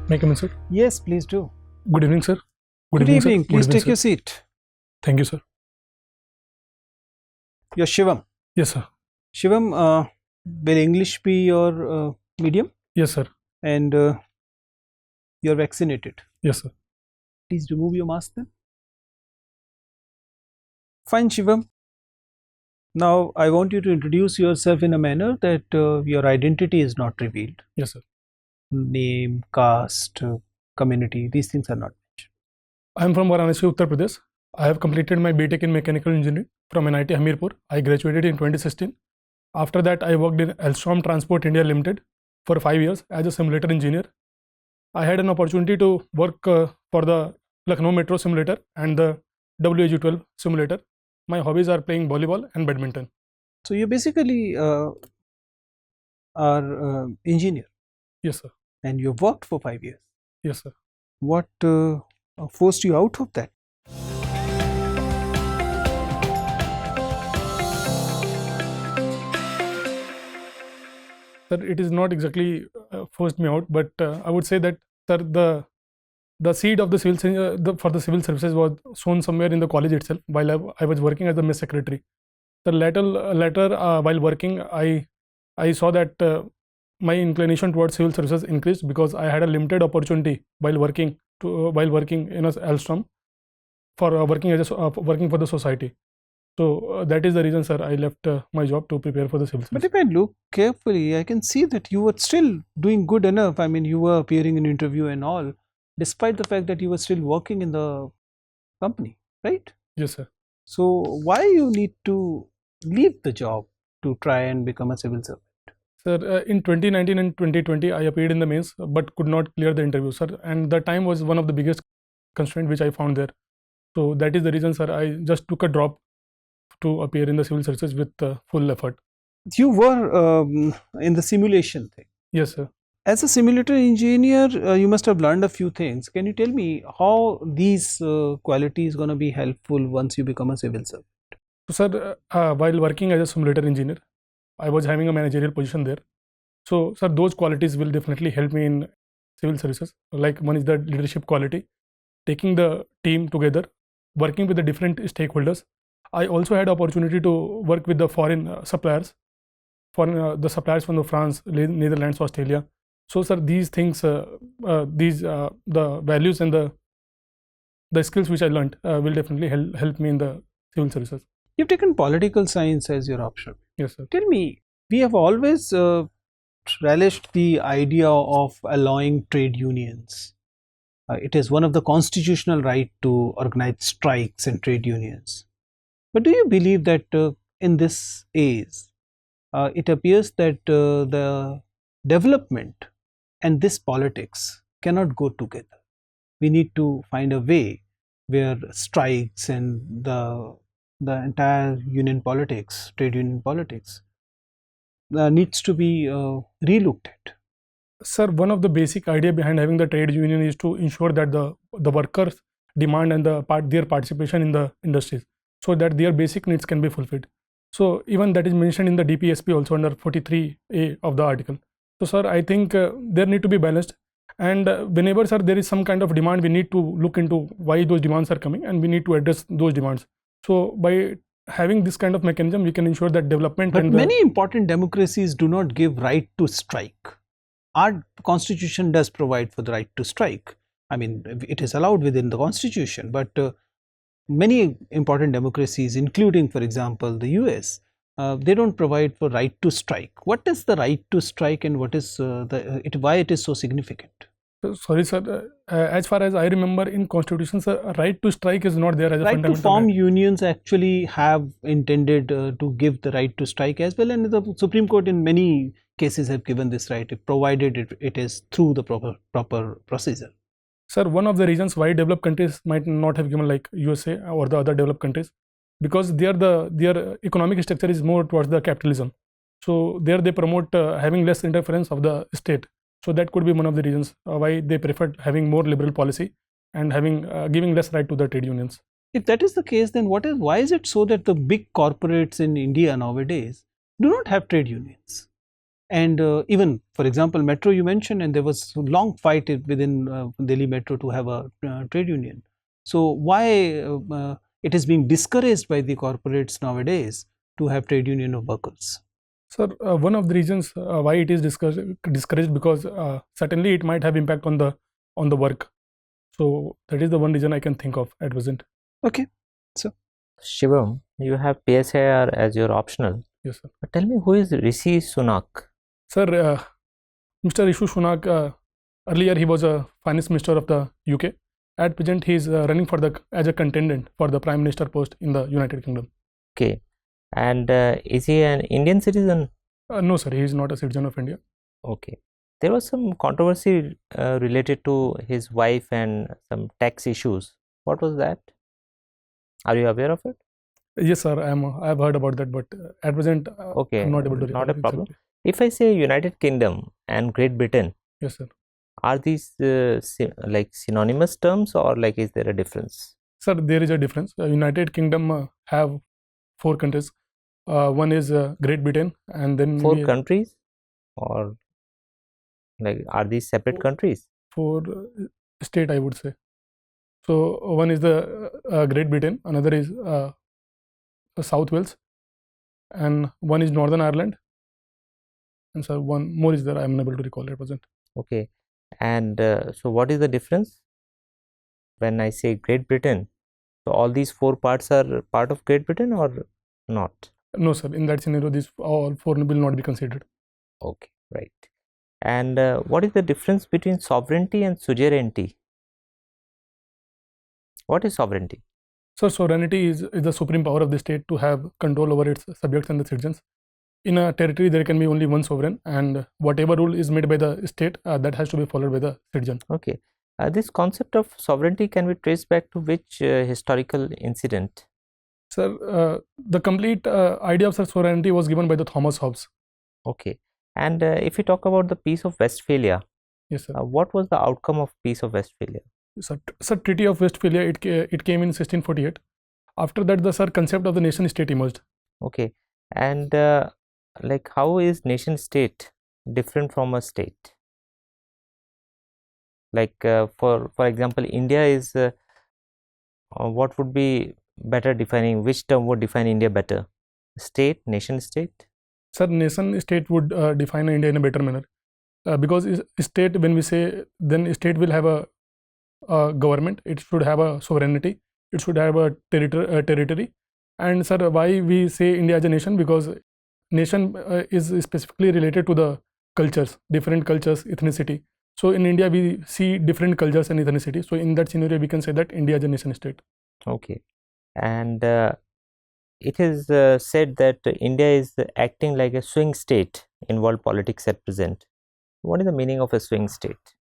May I come in, sir? Yes, please do. Good evening, sir. Good evening. Sir. Please Good take evening, your sir. seat. Thank you, sir. You're Shivam. Yes, sir. Shivam, will English be your medium? Yes, sir. And you're vaccinated. Yes, sir. Please remove your mask then. Fine, Shivam. Now, I want you to introduce yourself in a manner that your identity is not revealed. Yes, sir. Name, caste, community, these things are not. I am from Varanasi, Uttar Pradesh. I have completed my BTech in Mechanical Engineering from NIT Hamirpur. I graduated in 2016. After that, I worked in Alstom Transport India Limited for 5 years as a simulator engineer. I had an opportunity to work for the Lucknow Metro simulator and the WAG12 simulator. My hobbies are playing volleyball and badminton. So you basically are engineer. Yes, sir. And you've worked for 5 years. Yes, sir. What forced you out of that? Sir, it is not exactly forced me out, but I would say that, sir, the seed of the for the civil services was sown somewhere in the college itself while I was working as the mess secretary. The later while working, I saw that my inclination towards civil services increased because I had a limited opportunity while working in a Alstom for working for the society. So that is the reason, sir, I left my job to prepare for the civil service. But if I look carefully, I can see that you were still doing good enough. I mean, you were appearing in interview and all, despite the fact that you were still working in the company, right? Yes, sir. So why you need to leave the job to try and become a civil servant? Sir, in 2019 and 2020, I appeared in the mains but could not clear the interview, sir. And the time was one of the biggest constraint which I found there. So that is the reason, sir, I just took a drop to appear in the civil services with full effort. You were in the simulation thing. Yes, sir. As a simulator engineer, you must have learned a few things. Can you tell me how these qualities going to be helpful once you become a civil servant? So, sir, while working as a simulator engineer, I was having a managerial position there. So, sir, those qualities will definitely help me in civil services. Like one is the leadership quality, taking the team together, working with the different stakeholders. I also had opportunity to work with the foreign suppliers, the suppliers from the France, Netherlands, Australia. So, sir, these things, the values and the skills which I learned will definitely help me in the civil services. You've taken political science as your option. Yes, sir. Tell me, we have always relished the idea of allowing trade unions. It is one of the constitutional right to organize strikes and trade unions. But do you believe that in this age, it appears that the development and this politics cannot go together? We need to find a way where strikes and the entire union politics, trade union politics, needs to be relooked at. Sir, one of the basic idea behind having the trade union is to ensure that the workers' demand and their participation in the industries, so that their basic needs can be fulfilled. So even that is mentioned in the DPSP also under 43A of the article. So, sir, I think there need to be balanced, and whenever, sir, there is some kind of demand, we need to look into why those demands are coming and we need to address those demands. So by having this kind of mechanism, we can ensure that development. But many important democracies do not give right to strike. Our constitution does provide for the right to strike. I mean, it is allowed within the constitution, but many important democracies, including, for example, the US, they don't provide for right to strike. What is the right to strike, and what is why it is so significant? Sorry, sir. As far as I remember, in Constitution, sir, right to strike is not there as a fundamental right. To form unions actually have intended to give the right to strike as well, and the Supreme Court in many cases have given this right, provided it is through the proper procedure. Sir, one of the reasons why developed countries might not have given, like USA or the other developed countries, because their economic structure is more towards the capitalism. So there they promote having less interference of the state. So that could be one of the reasons why they preferred having more liberal policy and having giving less right to the trade unions. If that is the case, then why is it so that the big corporates in India nowadays do not have trade unions? And even, for example, metro you mentioned, and there was a long fight within Delhi metro to have a trade union. So why it is being discouraged by the corporates nowadays to have trade union of workers? Sir, one of the reasons why it is discouraged, because certainly it might have impact on the work. So that is the one reason I can think of at present. Okay. So Shivam, you have PSIR as your optional. Yes, sir. But tell me, who is Rishi Sunak? Sir, Mr. Rishi Sunak, earlier he was a finance minister of the UK. At present, he is running as a contendant for the prime minister post in the United Kingdom. Okay. And is he an Indian citizen? No, sir, he is not a citizen of India. Okay. There was some controversy related to his wife and some tax issues. What was that? Are you aware of it? Yes, sir, I have heard about that, but at present, Okay, I'm not able to. Not a problem. If I say United Kingdom and Great Britain, Yes, sir. are these like synonymous terms, or like is there a difference? Sir, there is a difference. United Kingdom have 4 countries. One is Great Britain, and then 4 countries, or like are these separate countries? 4 state, I would say. So one is the Great Britain, another is South Wales, and one is Northern Ireland, and so one more is there. I am unable to recall at present. Okay, and so what is the difference when I say Great Britain? So all these 4 parts are part of Great Britain or not? No, sir. In that scenario, these all 4 will not be considered. Okay, right. And what is the difference between sovereignty and suzerainty? What is sovereignty? So sovereignty is the supreme power of the state to have control over its subjects and the citizens. In a territory, there can be only one sovereign, and whatever rule is made by the state, that has to be followed by the citizen. Okay. This concept of sovereignty can be traced back to which historical incident? Sir, the complete idea of sovereignty was given by the Thomas Hobbes. Okay. And if we talk about the Peace of Westphalia, Yes, sir. What was the outcome of Peace of Westphalia? Sir, Treaty of Westphalia, it came in 1648. After that, the concept of the nation state emerged. Okay. And like how is nation state different from a state? Like for example, India is what would be better defining, which term would define India better? State, nation state? Sir, nation state would define India in a better manner, because state, when we say, then state will have a government, it should have a sovereignty, it should have a territory. And sir, why we say India as a nation? Because nation is specifically related to the cultures, different cultures, ethnicity. So in India, we see different cultures and ethnicity. So in that scenario, we can say that India is a nation state. Okay. And it is said that India is acting like a swing state in world politics at present. What is the meaning of a swing state?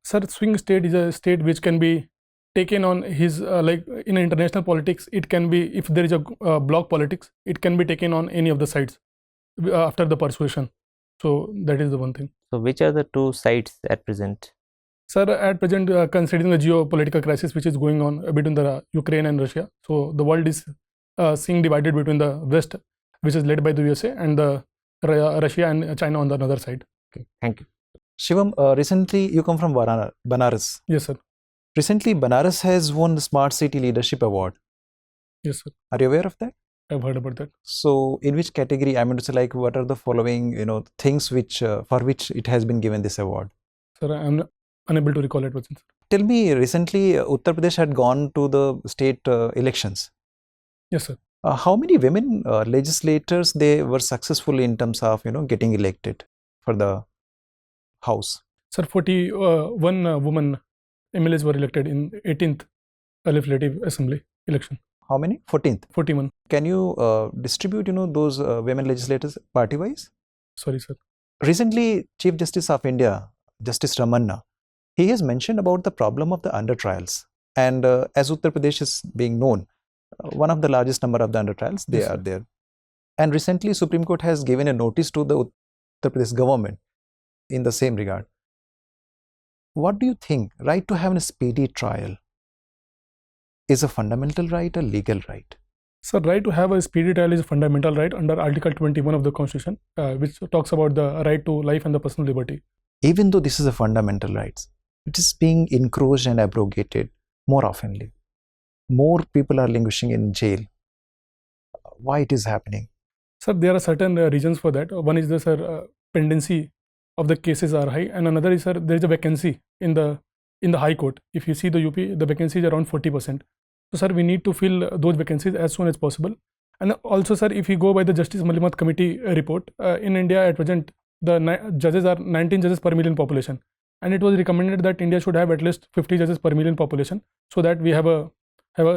Sir, swing state is a state which can be taken on his, like in international politics, it can be, if there is a bloc politics, it can be taken on any of the sides after the persuasion. So that is the one thing. So which are the 2 sides at present? Sir, at present, considering the geopolitical crisis which is going on between the Ukraine and Russia, so the world is seeing divided between the West, which is led by the USA, and the Russia and China on the other side. Okay, thank you. Shivam, recently you come from Banaras. Yes, sir. Recently, Banaras has won the Smart City Leadership Award. Yes, sir. Are you aware of that? I've heard about that. So, in which category? I mean to say, like, what are the following, things which for which it has been given this award? Sir, I'm unable to recall it. Present. Tell me, recently Uttar Pradesh had gone to the state elections. Yes, sir. How many women legislators they were successful in terms of getting elected for the house? Sir, 41 women MLAs were elected in 18th Legislative Assembly election. How many? 14th. 41. Can you distribute those women legislators party wise? Sorry, sir. Recently, Chief Justice of India, Justice Ramanna, he has mentioned about the problem of the under trials, and as Uttar Pradesh is being known, one of the largest number of the under trials, they Yes, are sir. there. And recently Supreme Court has given a notice to the Uttar Pradesh government in the same regard. What do you think? Right to have a speedy trial is a fundamental right, a legal right? So right to have a speedy trial is a fundamental right under Article 21 of the Constitution, which talks about the right to life and the personal liberty. Even though this is a fundamental right, it is being encroached and abrogated more oftenly. More people are languishing in jail. Why it is happening? Sir, there are certain reasons for that. One is the pendency of the cases are high, and another is there is a vacancy in the High Court. If you see the UP, the vacancy is around 40%. So sir, we need to fill those vacancies as soon as possible. And also sir, if you go by the Justice Malimat Committee report, in India at present the judges are 19 judges per million population, and it was recommended that India should have at least 50 judges per million population, so that we have a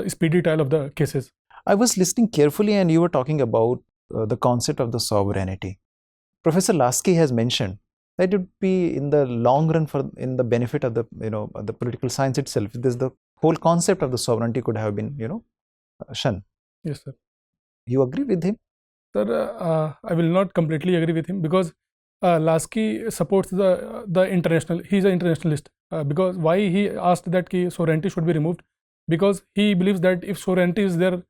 speedy trial of the cases. I was listening carefully, and you were talking about the concept of the sovereignty. Professor 𝐈𝐀𝐒 has mentioned that it would be in the long run in the benefit of the the political science itself. The whole concept of the sovereignty could have been shunned. Yes sir. You agree with him? Sir, I will not completely agree with him, because 𝐈𝐾𝐒 supports the international. He is an internationalist. Because why he asked that sovereignty should be removed? Because he believes that if sovereignty is there,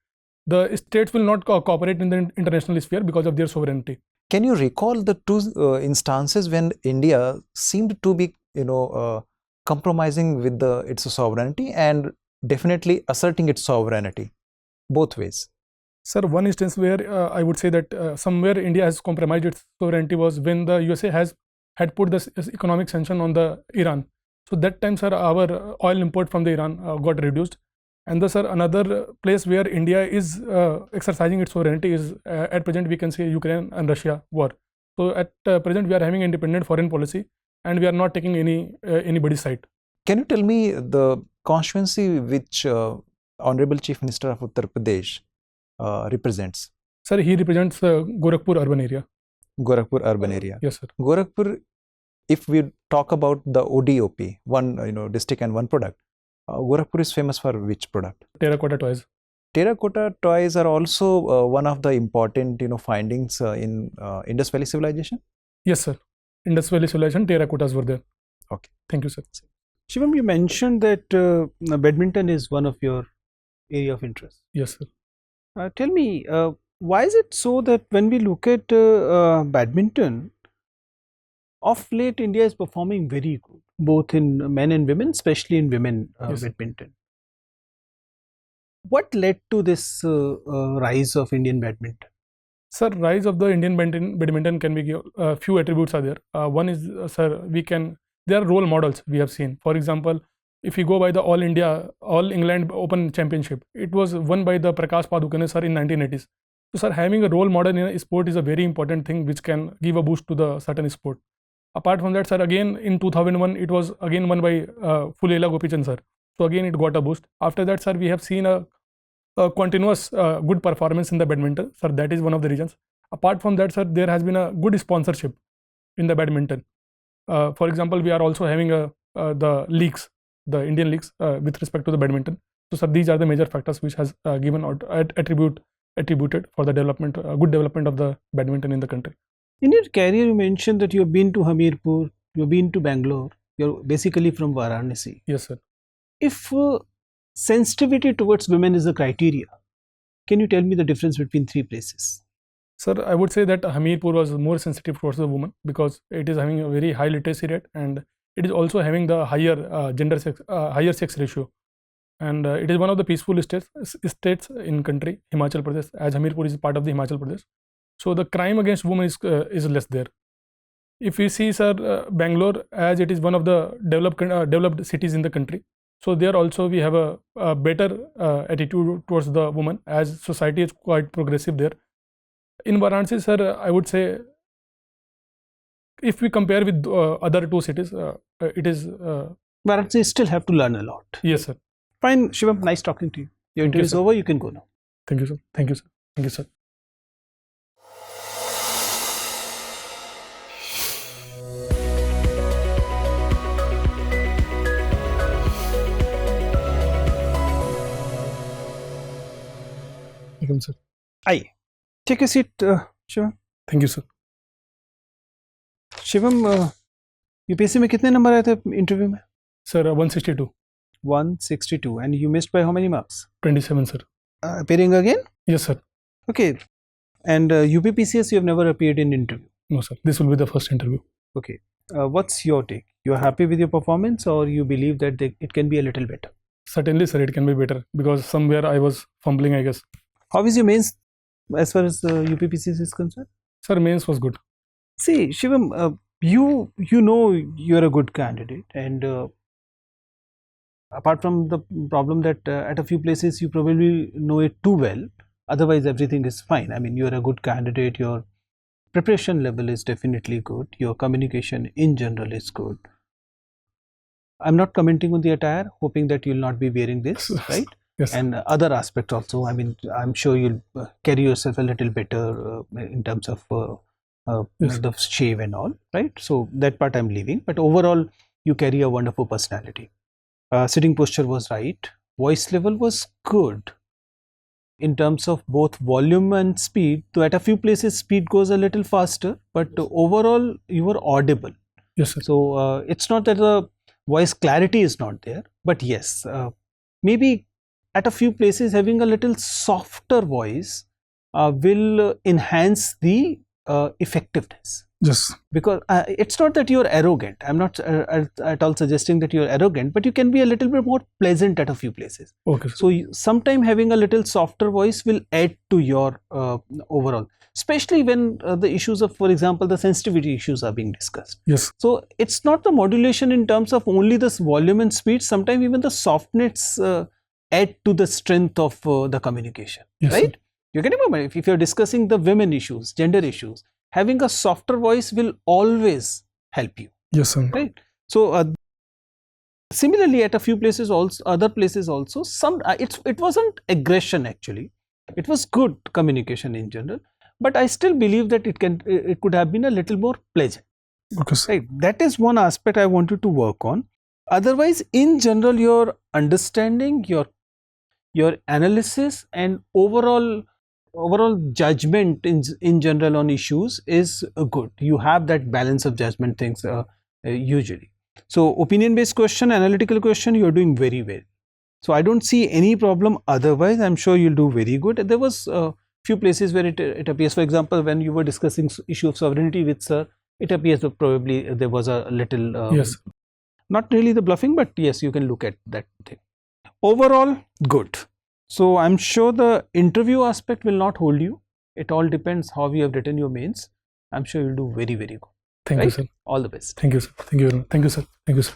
the states will not cooperate in the international sphere because of their sovereignty. Can you recall the two instances when India seemed to be compromising with its sovereignty and definitely asserting its sovereignty both ways? Sir, one instance where I would say that somewhere India has compromised its sovereignty was when the USA had put this economic sanction on the Iran. So that time, sir, our oil import from the Iran got reduced. And sir, another place where India is exercising its sovereignty is at present we can say Ukraine and Russia war. So at present we are having independent foreign policy, and we are not taking anybody's side. Can you tell me the constituency which Honorable Chief Minister of Uttar Pradesh represents? Sir, he represents Gorakhpur urban area. Gorakhpur urban area. Yes, sir. Gorakhpur, if we talk about the ODOP, one district and one product, Gorakhpur is famous for which product? Terracotta toys. Terracotta toys are also one of the important findings in Indus Valley civilization. Yes, sir. Indus Valley civilization, terracottas were there. Okay. Thank you, sir. Shivam, you mentioned that badminton is one of your area of interest. Yes, sir. Tell me, why is it so that when we look at badminton, of late India is performing very good, both in men and women, especially in women Yes. badminton. What led to this rise of Indian badminton? Sir, rise of the Indian badminton can be few attributes are there. One is, sir, there are role models we have seen. For example, if you go by the All England Open Championship, it was won by the Prakash Padukone sir in 1980s. So sir, having a role model in a sport is a very important thing which can give a boost to the certain sport. Apart from that, sir, again in 2001 it was again won by Phulela Gopichand sir. So again it got a boost. After that, sir, we have seen a continuous good performance in the badminton. Sir, that is one of the reasons. Apart from that, sir, there has been a good sponsorship in the badminton. For example, we are also having the leagues, the Indian leagues with respect to the badminton. So sir, these are the major factors which has given attributed for the development, good development of the badminton in the country. In your career, you mentioned that you have been to Hamirpur, you have been to Bangalore, you're basically from Varanasi. Yes, sir. If sensitivity towards women is a criteria, can you tell me the difference between three places? Sir, I would say that Hamirpur was more sensitive towards the woman because it is having a very high literacy rate, and it is also having the higher higher sex ratio. And it is one of the peaceful states in country, Himachal Pradesh, as Hamirpur is part of the Himachal Pradesh. So the crime against women is less there. If we see, sir, Bangalore, as it is one of the developed cities in the country, so there also we have a better attitude towards the woman, as society is quite progressive there. In Varanasi, sir, I would say, if we compare with other two cities, it is... Varanasi still have to learn a lot. Yes, sir. Fine, Shivam, nice talking to you. Your Thank you, interview is sir. over, you can go now. Thank you, sir. Thank you, sir. Thank you, sir. Welcome, sir. Aye. Take a seat, Shivam. Thank you, sir. Shivam, UPSC में कितने number आए थे interview में? Sir, 162. 162. And you missed by how many marks? 27, sir. Appearing again? Yes, sir. Okay. And UPPCS, you have never appeared in interview? No, sir. This will be the first interview. Okay. What's your take? You are happy with your performance, or you believe that it can be a little better? Certainly, sir, it can be better because somewhere I was fumbling, I guess. How is your mains as far as UPPCS is concerned? Sir, mains was good. See, Shivam, you know you're a good candidate, and apart from the problem that at a few places you probably know it too well, otherwise everything is fine. I mean, you're a good candidate, your preparation level is definitely good, your communication in general is good. I'm not commenting on the attire, hoping that you'll not be wearing this, right? Yes. And other aspects also. I mean, I'm sure you'll carry yourself a little better in terms of Yes. the shave and all, right? So that part I'm leaving, but overall you carry a wonderful personality. Sitting posture was right, voice level was good in terms of both volume and speed. So at a few places speed goes a little faster, but overall you were audible. Yes, sir. So it's not that the voice clarity is not there, but yes, maybe at a few places having a little softer voice will enhance the effectiveness. Yes. Because it's not that you're arrogant. I'm not at all suggesting that you're arrogant, but you can be a little bit more pleasant at a few places. Okay, sir. So sometime having a little softer voice will add to your overall, especially when the issues of, for example, the sensitivity issues are being discussed. Yes. So it's not the modulation in terms of only this volume and speed. Sometimes even the softness add to the strength of the communication, Yes, right? sir. You can remember, if you're discussing the women issues, gender issues, having a softer voice will always help you, Yes, sir. right? So similarly, at a few places also, other places also, some it wasn't aggression actually. It was good communication in general, but I still believe that it could have been a little more pleasant. Okay, sir. Right, that is one aspect I wanted to work on. Otherwise, in general, your understanding, your analysis, and overall judgment in general on issues is good. You have that balance of judgment things usually. So opinion based question, analytical question, you are doing very well. So I don't see any problem. Otherwise, I'm sure you'll do very good. There was a few places where it appears, for example, when you were discussing issue of sovereignty with sir, it appears that probably there was a little Yes. not really the bluffing, but yes, you can look at that thing. Overall, good. So I'm sure the interview aspect will not hold you. It all depends how you have written your mains. I'm sure you'll do very, very good. Thank you, sir. All the best. Thank you, sir. Thank you very much. Thank you, sir. Thank you, sir.